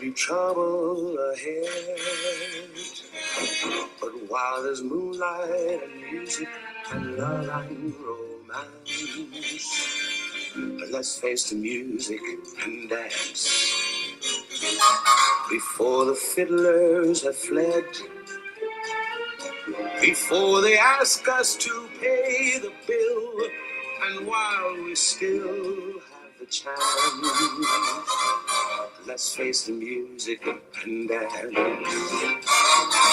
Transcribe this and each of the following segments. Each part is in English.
be trouble ahead. But while there's moonlight and music and love and romance, let's face the music and dance. Before the fiddlers have fled, before they ask us to pay the bill, and while we still have the chance, let's face the music and dance.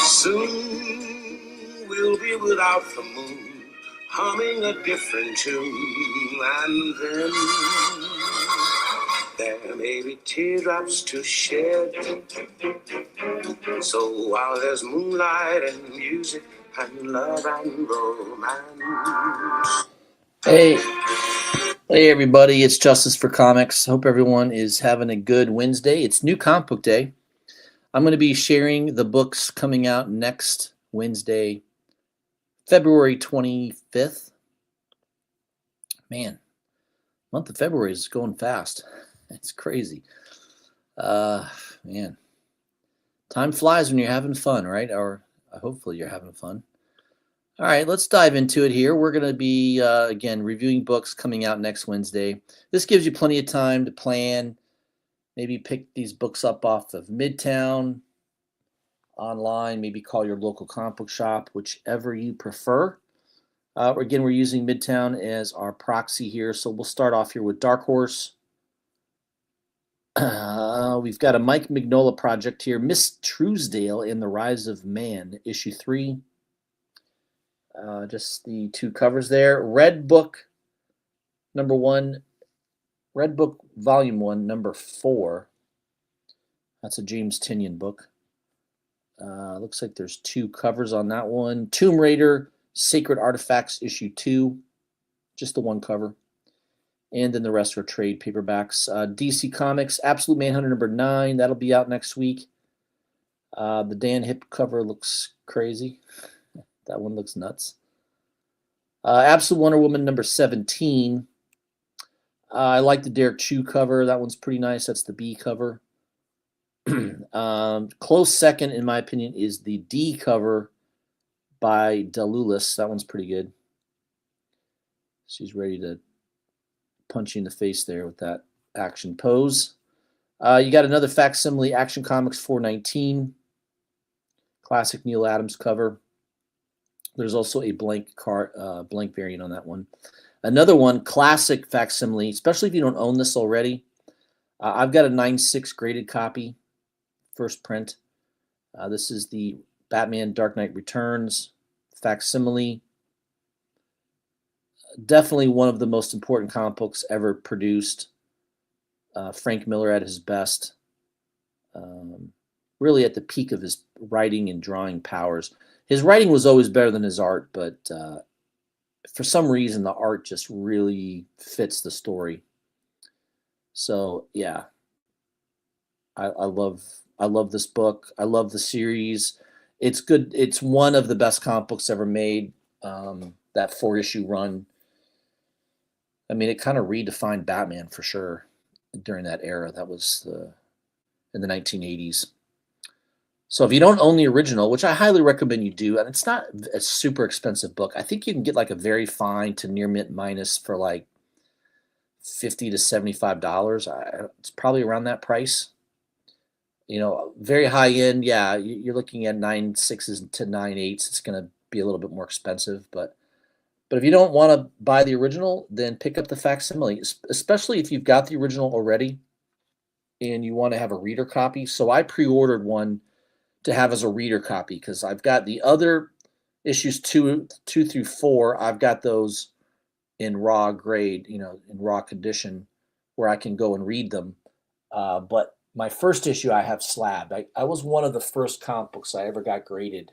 Soon we'll be without the moon, humming a different tune, and then there may be teardrops to shed. So while there's moonlight and music and love and romance. Hey everybody, it's Justice for Comics. Hope everyone is having a good Wednesday. It's New Comic Book Day. I'm going to be sharing the books coming out next Wednesday, February 25th. Man, month of February is going fast. It's crazy. Man, time flies when you're having fun, right? Or hopefully you're having fun. All right, let's dive into it here. We're going to be, again, reviewing books coming out next Wednesday. This gives you plenty of time to plan. Maybe pick these books up off of Midtown, online, maybe call your local comic book shop, whichever you prefer. Again, we're using Midtown as our proxy here. So we'll start off here with Dark Horse. We've got a Mike Mignola project here, Miss Truesdale and the Rise of Man, issue 3. Just the two covers there. Red Book number 1, Red Book volume 1, number 4. That's a James Tynion book. Looks like there's 2 covers on that one. Tomb Raider, Sacred Artifacts, issue 2. Just the one cover. And then the rest are trade paperbacks. DC Comics, Absolute Manhunter number 9. That'll be out next week. The Dan Hip cover looks crazy. That one looks nuts. Absolute Wonder Woman number 17. I like the Derek Chu cover. That one's pretty nice. That's the B cover. Close second, in my opinion, is the D cover by Dalulis. That one's pretty good. She's ready to punch you in the face there with that action pose. You got another facsimile, Action Comics 419. Classic Neil Adams cover. There's also a blank variant on that one. Another one, classic facsimile, especially if you don't own this already. I've got a 9.6 graded copy, first print. This is the Batman Dark Knight Returns facsimile. Definitely one of the most important comic books ever produced. Frank Miller at his best. Really at the peak of his writing and drawing powers. His writing was always better than his art, but for some reason, the art just really fits the story. So yeah, I love this book. I love the series. It's good. It's one of the best comic books ever made. That 4-issue run. I mean, it kind of redefined Batman for sure during that era. That was in the 1980s. So if you don't own the original, which I highly recommend you do, and it's not a super expensive book. I think you can get like a very fine to near mint minus for like $50 to $75. It's probably around that price. You know, very high end. Yeah, you're looking at 9.6s to 9.8s. It's going to be a little bit more expensive, but if you don't want to buy the original, then pick up the facsimile, especially if you've got the original already and you want to have a reader copy. So I pre-ordered one to have as a reader copy because I've got the other issues 2 through 4. I've got those in raw grade, in raw condition where I can go and read them. But my first issue I have slabbed. I was one of the first comic books I ever got graded.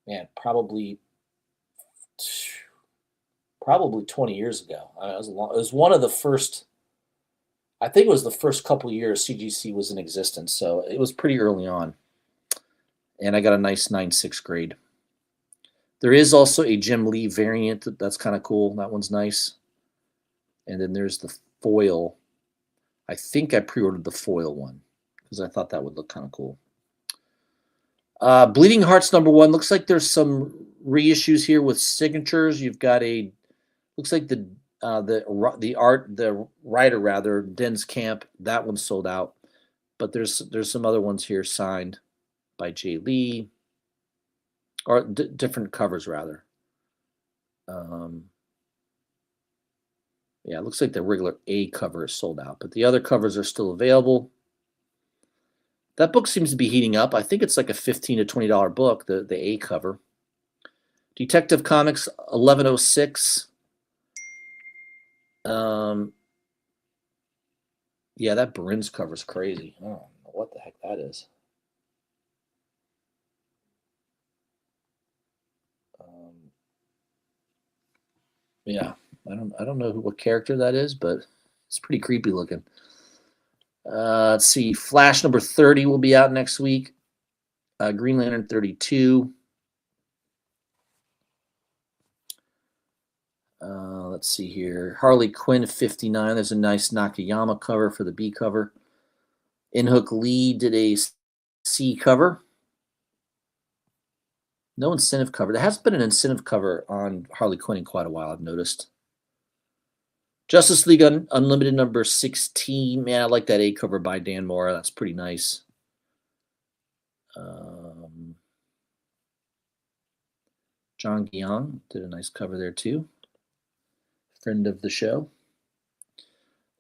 Man, probably 20 years ago. It was one of the first. I think it was the first couple of years CGC was in existence, so it was pretty early on. And I got a nice 9.6 grade. There is also a Jim Lee variant that's kind of cool. That one's nice. And then there's the foil. I think I pre-ordered the foil one because I thought that would look kind of cool. Bleeding Hearts #1. Looks like there's some reissues here with signatures. You've got looks like the writer rather, Den's Camp. That one's sold out, but there's some other ones here signed by Jay Lee, or different covers rather. Yeah, it looks like the regular A cover is sold out, but the other covers are still available. That book seems to be heating up. I think it's like a $15 to $20 book, the A cover. Detective Comics 1106. Yeah, that Burns cover's crazy. I don't know what the heck that is. Yeah, I don't know what character that is, but it's pretty creepy looking. Let's see. Flash #30 will be out next week. Green Lantern 32. Let's see here. Harley Quinn 59. There's a nice Nakayama cover for the B cover. Inhook Lee did a C cover. No incentive cover. There hasn't been an incentive cover on Harley Quinn in quite a while, I've noticed. Justice League Unlimited #16. Man, I like that A cover by Dan Mora. That's pretty nice. John Guion did a nice cover there too. Friend of the show.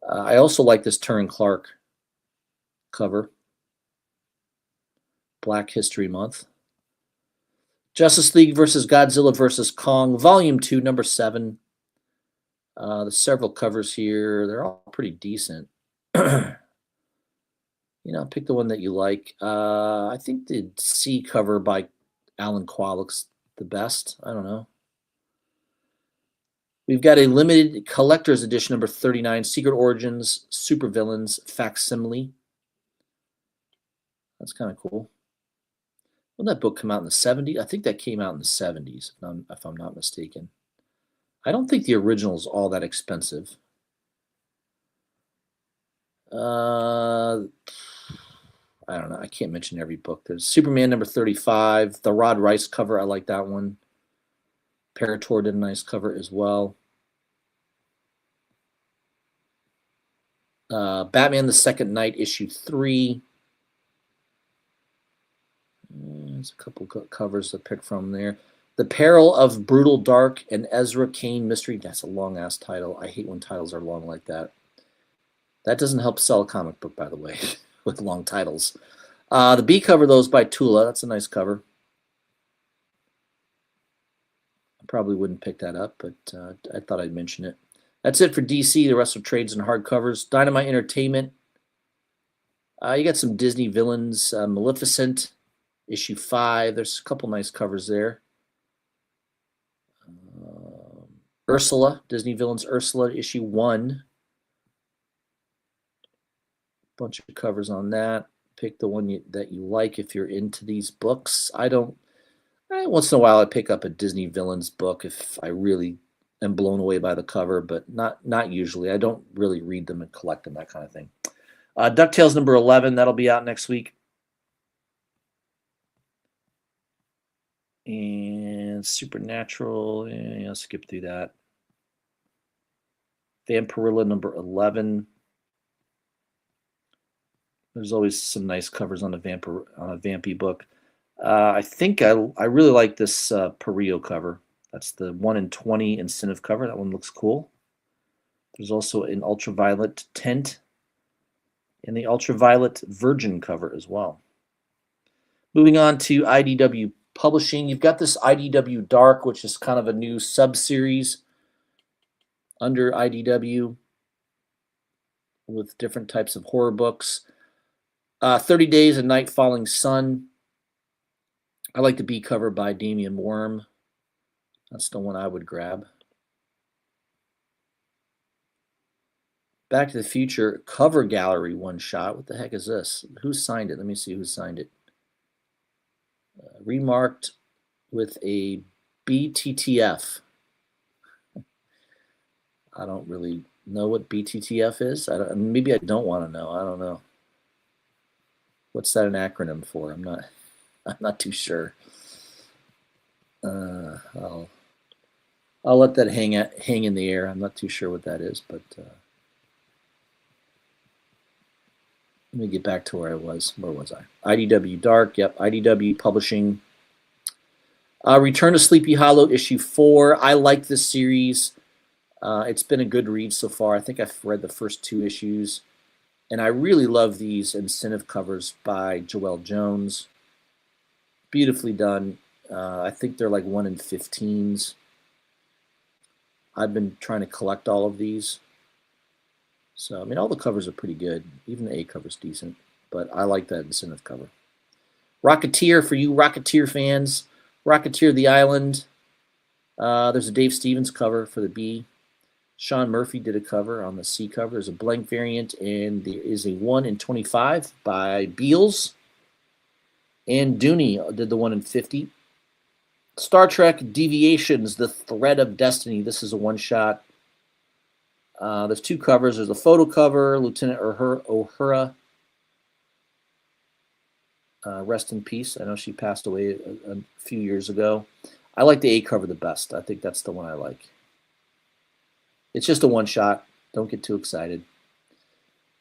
I also like this Turin Clark cover. Black History Month. Justice League versus Godzilla versus Kong, Volume 2, #7. There's several covers here. They're all pretty decent. Pick the one that you like. I think the C cover by Alan Quah looks the best. I don't know. We've got a limited collector's edition #39, Secret Origins, Supervillains Facsimile. That's kind of cool. When did that book come out in the 70s? I think that came out in the 70s, if I'm not mistaken. I don't think the original is all that expensive. I don't know. I can't mention every book. There's Superman #35, the Rod Rice cover. I like that one. Parator did a nice cover as well. Batman the Second Night, issue 3. There's a couple covers to pick from there. The Peril of Brutal Dark and Ezra Kane Mystery. That's a long-ass title. I hate when titles are long like that. That doesn't help sell a comic book, by the way, with long titles. The B cover, though, is by Tula. That's a nice cover. I probably wouldn't pick that up, but I thought I'd mention it. That's it for DC. The rest of trades and hardcovers. Dynamite Entertainment. You got some Disney villains. Maleficent, issue 5. There's a couple nice covers there. Ursula, Disney villains Ursula, issue 1. Bunch of covers on that. Pick the one that you like if you're into these books. Once in a while I pick up a Disney villains book if I really am blown away by the cover, but not usually. I don't really read them and collect them, that kind of thing. DuckTales #11, that'll be out next week. And Supernatural, I'll skip through that. Vampirilla #11. There's always some nice covers on a Vampy book. I think I really like this Perio cover. That's the 1 in 20 incentive cover. That one looks cool. There's also an Ultraviolet Tent and the Ultraviolet Virgin cover as well. Moving on to IDW Publishing. You've got this IDW Dark, which is kind of a new sub-series under IDW with different types of horror books. 30 Days, A Night Falling Sun. I like the B cover by Damian Worm. That's the one I would grab. Back to the Future cover gallery one shot. What the heck is this? Who signed it? Let me see who signed it. Remarked with a BTTF. I don't really know what BTTF is. Maybe I don't want to know. I don't know. What's that an acronym for? I'm not too sure. I'll let that hang in the air. I'm not too sure what that is, but let me get back to where I was. Where was I? IDW Dark. Yep, IDW Publishing. Return to Sleepy Hollow issue 4. I like this series. It's been a good read so far. I think I've read the first 2 issues, and I really love these incentive covers by Joelle Jones. Beautifully done. I think they're like 1 in 15s. I've been trying to collect all of these. So, I mean, all the covers are pretty good. Even the A cover's decent, but I like that incentive cover. Rocketeer, for you Rocketeer fans. Rocketeer the Island. There's a Dave Stevens cover for the B. Sean Murphy did a cover on the C cover. There's a blank variant, and there is a 1 in 25 by Beals. And Dooney did the 1 in 50. Star Trek Deviations, The Thread of Destiny. This is a one-shot. There's 2 covers. There's a photo cover, Lieutenant Uhura. Rest in peace. I know she passed away a few years ago. I like the A cover the best. I think that's the one I like. It's just a one-shot. Don't get too excited.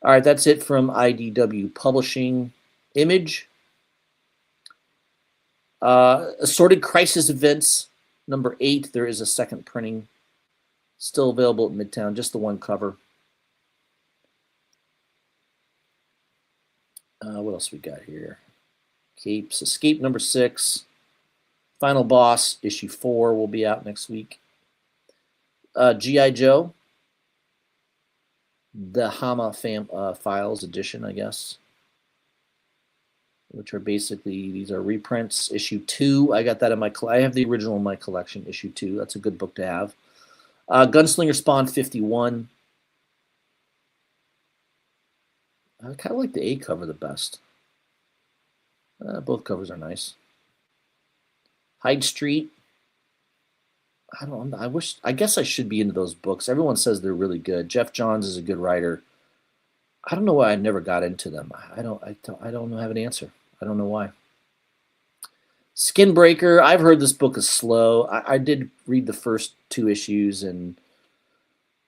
All right, that's it from IDW Publishing. Image. Assorted Crisis Events, number 8. There is a second printing. Still available at Midtown, just the one cover. What else we got here? Capes. Escape number 6. Final Boss, issue 4 will be out next week. G.I. Joe. The Hama Files edition, I guess. Which are basically, these are reprints. Issue 2, I got that in my, I have the original in my collection, issue 2. That's a good book to have. Gunslinger Spawn 51. I kind of like the A cover the best. Both covers are nice. Hyde Street. I guess I should be into those books. Everyone says they're really good. Jeff Johns is a good writer. I don't know why I never got into them. I don't have an answer. I don't know why. Skinbreaker. I've heard this book is slow. I did read the first 2 issues, and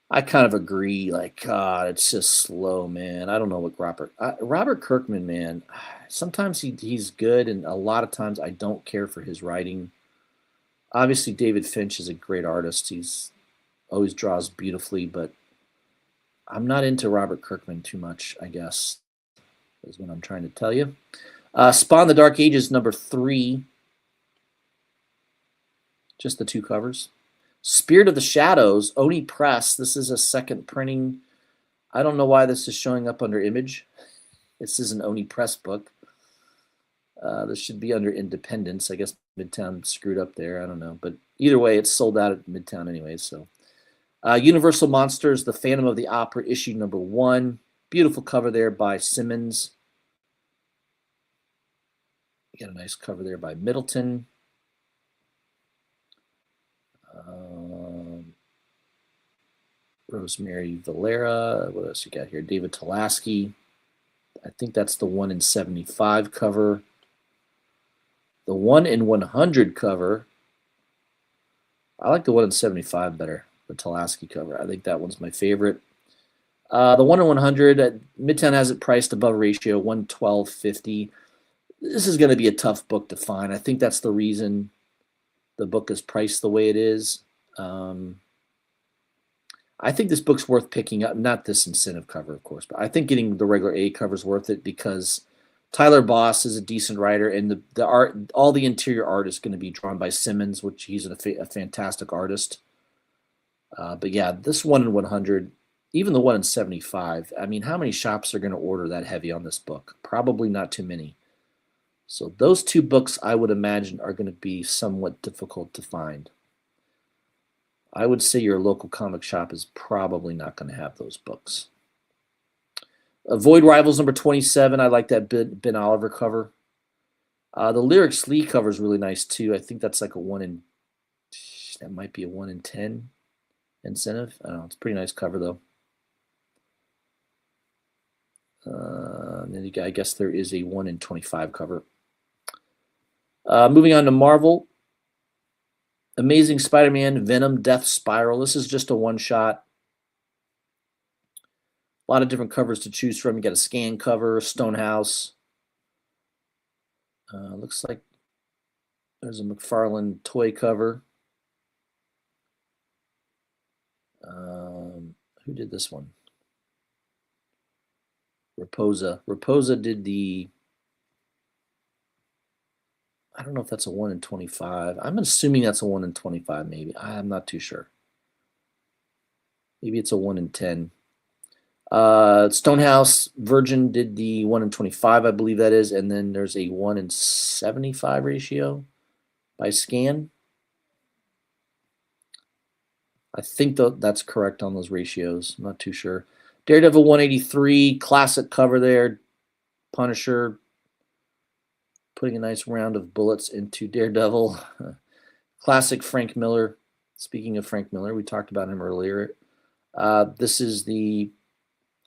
I kind of agree. Like, God, it's just slow, man. I don't know what Robert Kirkman, man. Sometimes he's good, and a lot of times I don't care for his writing. Obviously, David Finch is a great artist. He's always draws beautifully, but I'm not into Robert Kirkman too much, I guess, is what I'm trying to tell you. Spawn the Dark Ages, number 3. Just the 2 covers. Spirit of the Shadows, Oni Press. This is a second printing. I don't know why this is showing up under Image. This is an Oni Press book. This should be under Independence. I guess Midtown screwed up there. I don't know. But either way, it's sold out at Midtown anyway. So, Universal Monsters, The Phantom of the Opera, issue number 1. Beautiful cover there by Simmons. You got a nice cover there by Middleton. Rosemary Valera. What else you got here? David Tolasky. I think that's the 1 in 75 cover. The 1 in 100 cover. I like the 1 in 75 better. The Tolasky cover. I think that one's my favorite. The 1 in 100, Midtown has it priced above ratio, 112.50. This is going to be a tough book to find. I think that's the reason the book is priced the way it is. I think this book's worth picking up. Not this incentive cover, of course, but I think getting the regular A cover is worth it because Tyler Boss is a decent writer, and the art, all the interior art is going to be drawn by Simmons, which he's a fantastic artist. But yeah, this 1 in 100, even the 1 in 75. I mean, how many shops are going to order that heavy on this book? Probably not too many. So those 2 books, I would imagine, are going to be somewhat difficult to find. I would say your local comic shop is probably not going to have those books. Void Rivals number 27. I like that Ben Oliver cover. The Lyrics Lee cover is really nice too. I think that's like a 1 in, that might be a 1 in 10 incentive. I don't know. It's a pretty nice cover though. And I guess there is a 1 in 25 cover. Moving on to Marvel. Amazing Spider-Man, Venom, Death Spiral. This is just a one-shot. A lot of different covers to choose from. You got a scan cover, Stonehouse. Looks like there's a McFarlane toy cover. Who did this one? Raposa. Raposa did the... I don't know if that's a 1 in 25. I'm assuming that's a 1 in 25, maybe. I'm not too sure. Maybe it's a 1 in 10. Stonehouse Virgin did the 1 in 25, I believe that is, and then there's a 1 in 75 ratio by Scan. I think that's correct on those ratios. I'm not too sure. Daredevil 183, classic cover there. Punisher putting a nice round of bullets into Daredevil. Classic Frank Miller. Speaking of Frank Miller, we talked about him earlier. This is the...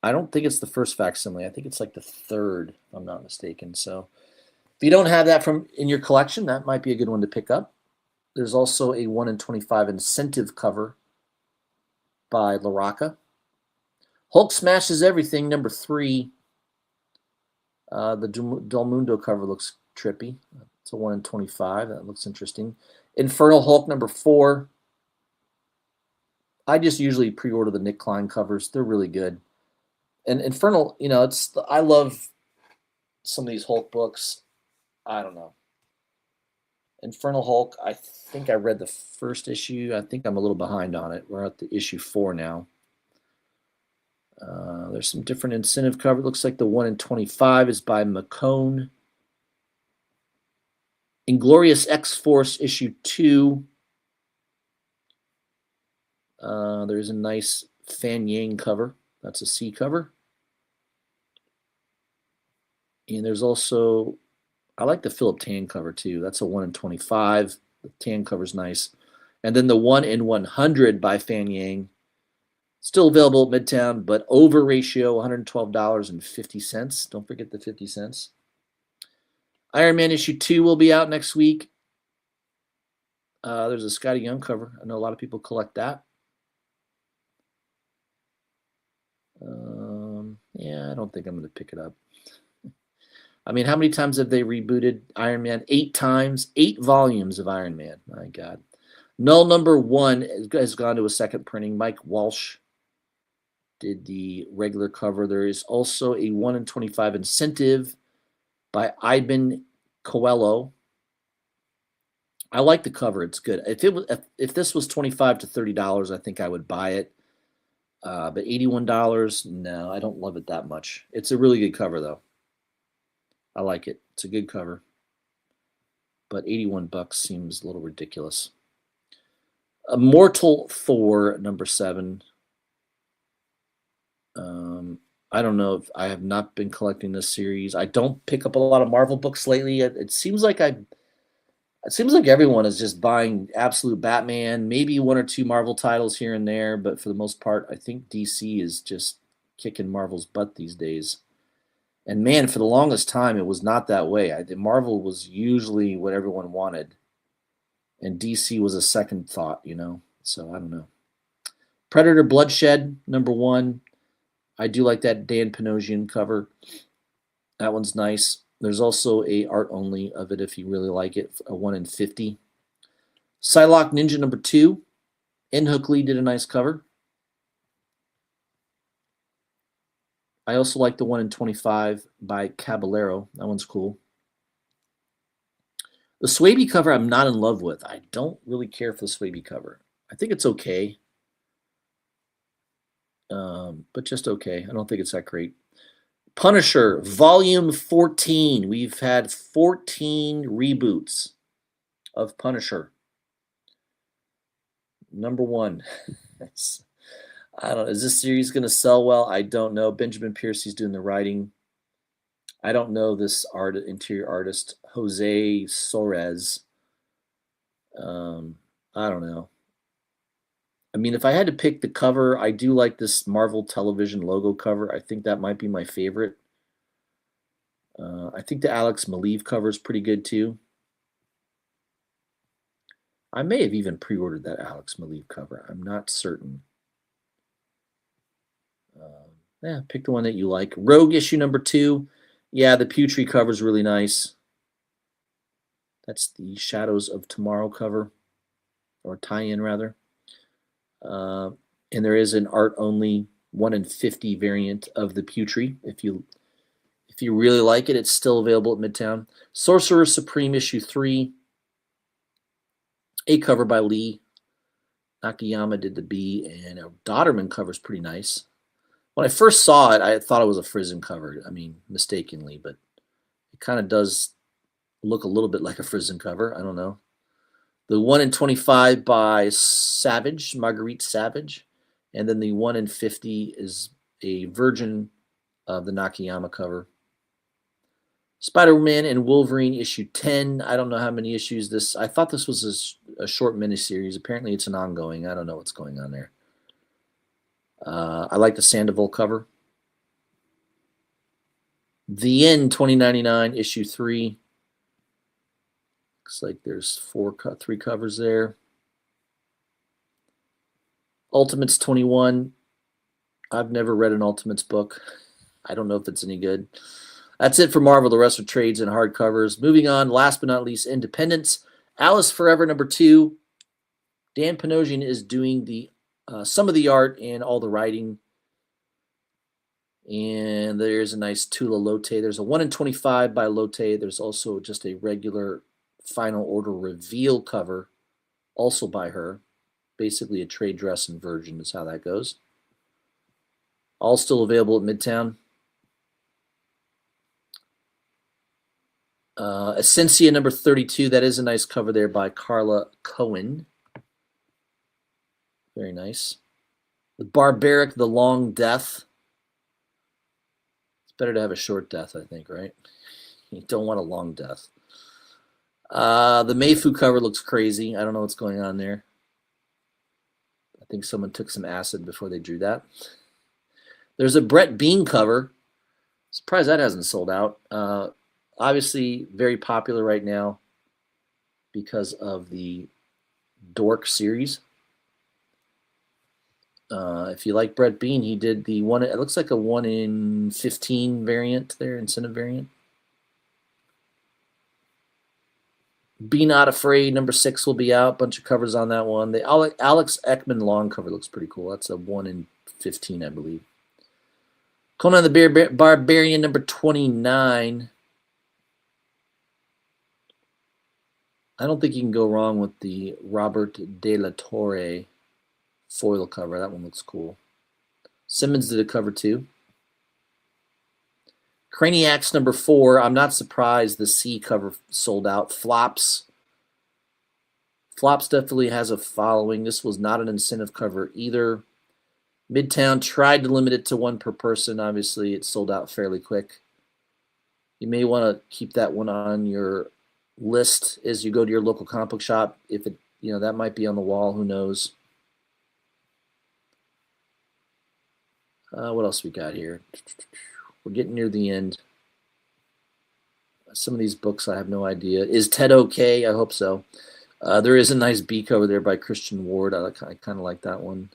I don't think it's the first facsimile. I think it's like the third, if I'm not mistaken. So if you don't have that in your collection, that might be a good one to pick up. There's also a 1 in 25 incentive cover by LaRocca. Hulk Smashes Everything, number 3. The Del Mundo cover looks trippy. It's a 1 in 25. That looks interesting. Infernal Hulk, number 4. I just usually pre-order the Nick Klein covers. They're really good. And Infernal, I love some of these Hulk books. I don't know. Infernal Hulk, I think I read the first issue. I think I'm a little behind on it. We're at the issue 4 now. There's some different incentive cover. It looks like the 1 in 25 is by McCone. Inglorious X-Force issue 2. There's a nice Fan Yang cover. That's a C cover. And there's also, I like the Philip Tan cover too. That's a 1 in 25. The Tan cover's nice. And then the 1 in 100 by Fan Yang. Still available at Midtown, but over ratio, $112.50. Don't forget the 50 cents. Iron Man issue 2 will be out next week. There's a Scotty Young cover. I know a lot of people collect that. Yeah, I don't think I'm going to pick it up. I mean, how many times have they rebooted Iron Man? 8 times, 8 volumes of Iron Man. My God. Null number 1 has gone to a second printing. Mike Walsh did the regular cover. There is also a 1 in 25 incentive by Iban Coelho. I like the cover. It's good. If this was $25 to $30, I think I would buy it. But $81, no, I don't love it that much. It's a really good cover, though. I like it. It's a good cover. But $81 seems a little ridiculous. Immortal Thor, number 7. I don't know if I have not been collecting this series. I don't pick up a lot of Marvel books lately. It seems like everyone is just buying absolute Batman, maybe 1 or 2 Marvel titles here and there, but for the most part, I think DC is just kicking Marvel's butt these days. And man, for the longest time, it was not that way. Marvel was usually what everyone wanted, and DC was a second thought, So I don't know. Predator Bloodshed, number 1. I do like that Dan Panosian cover. That one's nice. There's also a art only of it if you really like it, a 1 in 50. Psylocke Ninja number 2. N. Hook Lee did a nice cover. I also like the 1 in 25 by Caballero. That one's cool. The Swaby cover I'm not in love with. I don't really care for the Swaby cover. I think it's okay. But just okay. I don't think it's that great. Punisher, Volume 14. We've had 14 reboots of Punisher. Number 1. I don't know. Is this series going to sell well? I don't know. Benjamin Piercy's doing the writing. I don't know this interior artist, Jose Soares. I don't know. I mean, if I had to pick the cover, I do like this Marvel Television logo cover. I think that might be my favorite. I think the Alex Maleev cover is pretty good too. I may have even pre-ordered that Alex Maleev cover. I'm not certain. Yeah, pick the one that you like. Rogue issue number 2. Yeah, the Putri cover is really nice. That's the Shadows of Tomorrow cover, or tie-in rather. And there is an art-only 1 in 50 variant of the Putri. If you really like it, it's still available at Midtown. Sorcerer Supreme issue 3. A cover by Lee. Nakayama did the B, and a Dodderman cover is pretty nice. When I first saw it, I thought it was a Frizzen cover. I mean, mistakenly, but it kind of does look a little bit like a Frizzen cover. I don't know. The 1 in 25 by Savage, Marguerite Savage, and then the 1 in 50 is a version of the Nakayama cover. Spider-Man and Wolverine issue 10. I don't know how many issues this. I thought this was a short miniseries. Apparently, it's an ongoing. I don't know what's going on there. I like the Sandoval cover. The End 2099 issue 3. Looks like there's 3 covers there. Ultimates 21. I've never read an Ultimates book. I don't know if it's any good. That's it for Marvel. The rest are trades and hardcovers. Moving on, last but not least, Independence. Alice Forever number 2. Dan Panosian is doing the some of the art and all the writing. And there's a nice Tula Lotte. There's a 1 in 25 by Lotte. There's also just a regular Final Order reveal cover, also by her. Basically a trade dress and version is how that goes. All still available at Midtown. Essentia number 32. That is a nice cover there by Carla Cohen. Very nice. The Barbaric, The Long Death. It's better to have a short death, I think, right? You don't want a long death. The Mayfu cover looks crazy. I don't know what's going on there. I think someone took some acid before they drew that. There's a Brett Bean cover. Surprised that hasn't sold out. Obviously, very popular right now because of the Dork series. If you like Brett Bean, he did the one. It looks like a 1 in 15 variant there, incentive variant. Be Not Afraid number 6 will be out. Bunch of covers on that one. The Alex Ekman long cover looks pretty cool. That's a 1 in 15, I believe. Conan the Barbarian number 29. I don't think you can go wrong with the Robert De La Torre foil cover. That one looks cool. Simmons did a cover too. Craniacs number 4. I'm not surprised the C cover sold out. Flops definitely has a following. This was not an incentive cover either. Midtown tried to limit it to 1 per person. Obviously, it sold out fairly quick. You may want to keep that one on your list as you go to your local comic book shop. If it, that might be on the wall. Who knows? What else we got here? We're getting near the end. Some of these books, I have no idea. Is Ted okay? I hope so. There is a nice B cover there by Christian Ward. I kind of like that one.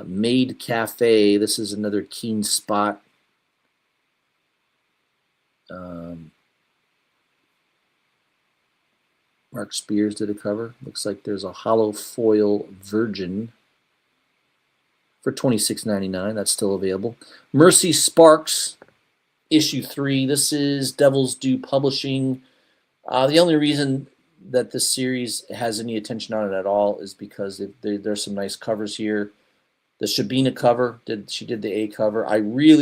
Maid Cafe. This is another Keen Spot. Mark Spears did a cover. Looks like there's a hollow foil Virgin for $26.99. That's still available. Mercy Sparks, issue 3. This is Devil's Due Publishing. The only reason that this series has any attention on it at all is because there's some nice covers here. The Shabina cover, she did the A cover.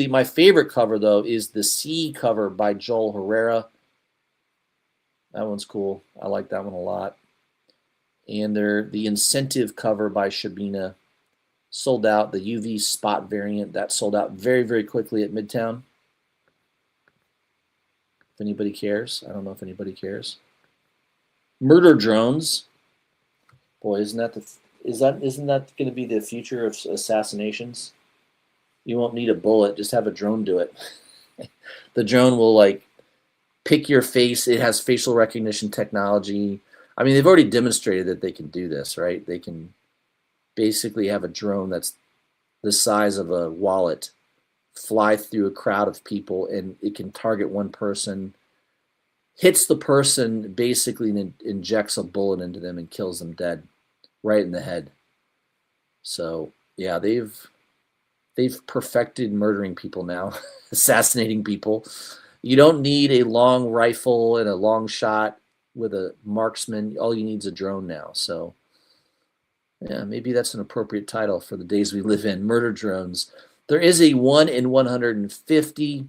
My favorite cover though is the C cover by Joel Herrera. That one's cool. I like that one a lot. And the incentive cover by Shabina sold out. The UV spot variant, that sold out very, very quickly at Midtown. If anybody cares. I don't know if anybody cares. Murder Drones. Boy, isn't that going to be the future of assassinations? You won't need a bullet, just have a drone do it. The drone will like pick your face. It has facial recognition technology. I mean, they've already demonstrated that they can do this, right? They can basically have a drone that's the size of a wallet fly through a crowd of people, and it can target one person, hits the person basically, and injects a bullet into them and kills them dead right in the head. So yeah, they've perfected murdering people now, assassinating people. You don't need a long rifle and a long shot with a marksman. All you need is a drone now. So yeah, maybe that's an appropriate title for the days we live in. Murder drones. There is a 1 in 150.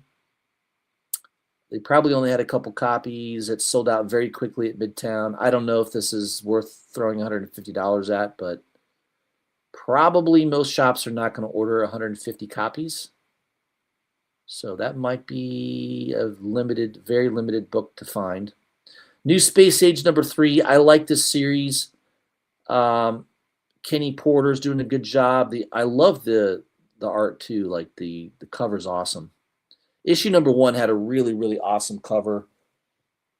They probably only had a couple copies. It sold out very quickly at Midtown. I don't know if this is worth throwing $150 at, but probably most shops are not going to order 150 copies. So that might be a limited, very limited book to find. New Space Age #3. I like this series. Kenny Porter's doing a good job. I love the art too. Like the cover's awesome. Issue #1 had a really, really awesome cover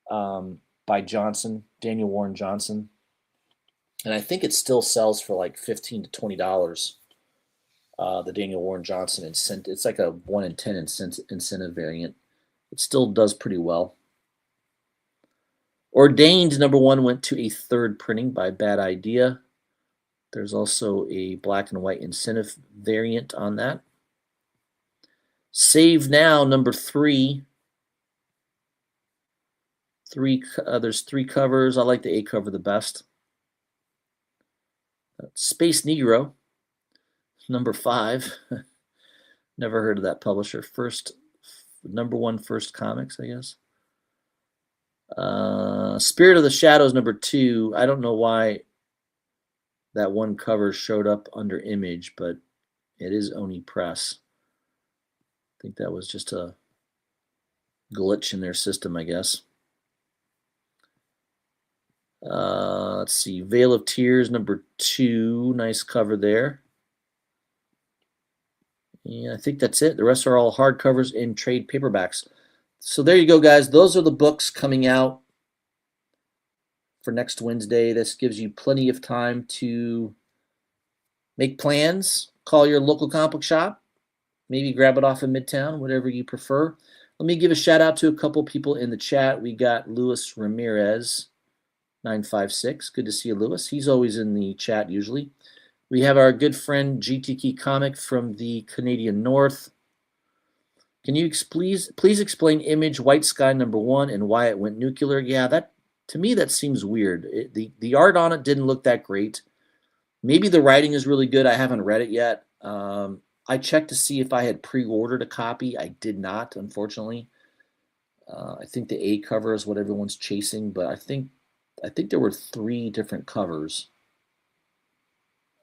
by Johnson, Daniel Warren Johnson. And I think it still sells for like $15 to $20. The Daniel Warren Johnson incentive. It's like a 1 in 10 incentive variant. It still does pretty well. Ordained #1 went to a third printing by Bad Idea. There's also a black and white incentive variant on that. Save Now #3. There's 3 covers. I like the A cover the best. Space Negro #5. Never heard of that publisher. #1 First Comics, I guess. Spirit of the Shadows #2. I don't know why that one cover showed up under Image, but it is Oni Press. I think that was just a glitch in their system, I guess. Let's see. Veil of Tears #2. Nice cover there. Yeah, I think that's it. The rest are all hardcovers and trade paperbacks. So there you go, guys. Those are the books coming out for next Wednesday. This gives you plenty of time to make plans, call your local comic book shop, maybe grab it off of Midtown, whatever you prefer. Let me give a shout out to a couple people in the chat. We got Luis Ramirez, 956. Good to see you, Luis. He's always in the chat usually. We have our good friend GTK Comic from the Canadian North. Can you please explain Image White Sky #1 and why it went nuclear? Yeah, that to me that seems weird. The art on it didn't look that great. Maybe the writing is really good. I haven't read it yet. I checked to see if I had pre-ordered a copy. I did not, unfortunately. I think the A cover is what everyone's chasing, but I think there were 3 different covers,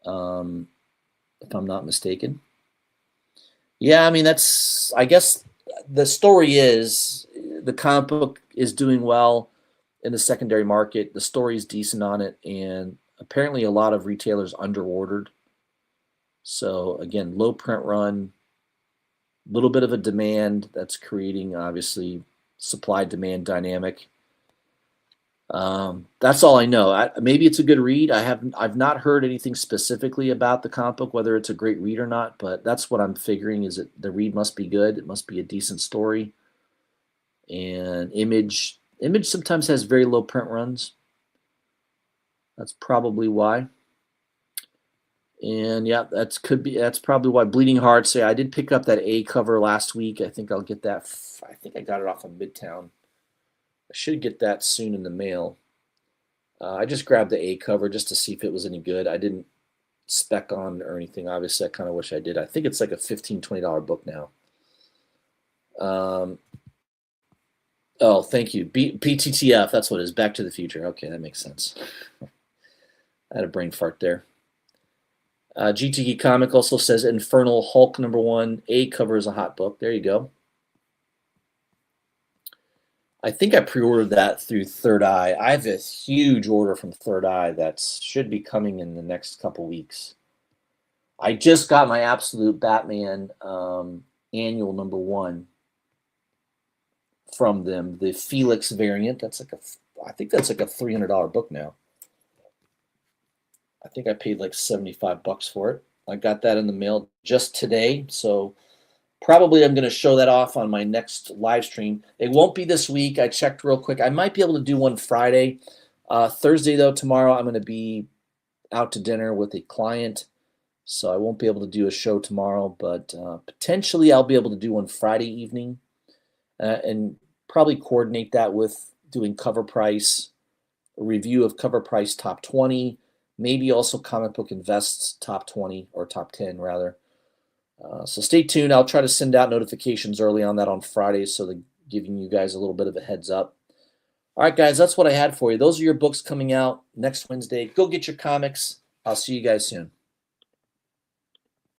if I'm not mistaken. Yeah, I mean, I guess the story is the comic book is doing well in the secondary market. The story is decent on it, and apparently a lot of retailers underordered. So again, low print run, little bit of a demand that's creating obviously supply-demand dynamic. That's all I know. Maybe it's a good read. I've not heard anything specifically about the comic book, whether it's a great read or not, but that's what I'm figuring is that the read must be good. It must be a decent story. And Image sometimes has very low print runs. That's probably why. And yeah, that's probably why. Bleeding Heart say I did pick up that A cover last week. I think I'll get that. I think I got it off of Midtown. I should get that soon in the mail. I just grabbed the A cover just to see if it was any good. I didn't spec on or anything. Obviously, I kind of wish I did. I think it's like a $15, $20 book now. Oh, thank you. BTTF, that's what it is. Back to the Future. Okay, that makes sense. I had a brain fart there. GTK Comic also says Infernal Hulk #1. A cover is a hot book. There you go. I think I pre-ordered that through Third Eye. I have a huge order from Third Eye that should be coming in the next couple weeks. I just got my Absolute Batman annual #1. from them. The Felix variant. I think that's like a $300 book now. I think I paid like $75 for it. I got that in the mail just today, so probably I'm going to show that off on my next live stream. It won't be this week. I checked real quick. I might be able to do one Friday. Thursday, though, tomorrow I'm going to be out to dinner with a client, so I won't be able to do a show tomorrow, but potentially I'll be able to do one Friday evening and probably coordinate that with doing Cover Price, a review of Cover Price Top 20, maybe also Comic Book Invest's Top 20 or Top 10 rather. So stay tuned. I'll try to send out notifications early on that on Fridays, so that giving you guys a little bit of a heads up. All right, guys, that's what I had for you. Those are your books coming out next Wednesday. Go get your comics. I'll see you guys soon.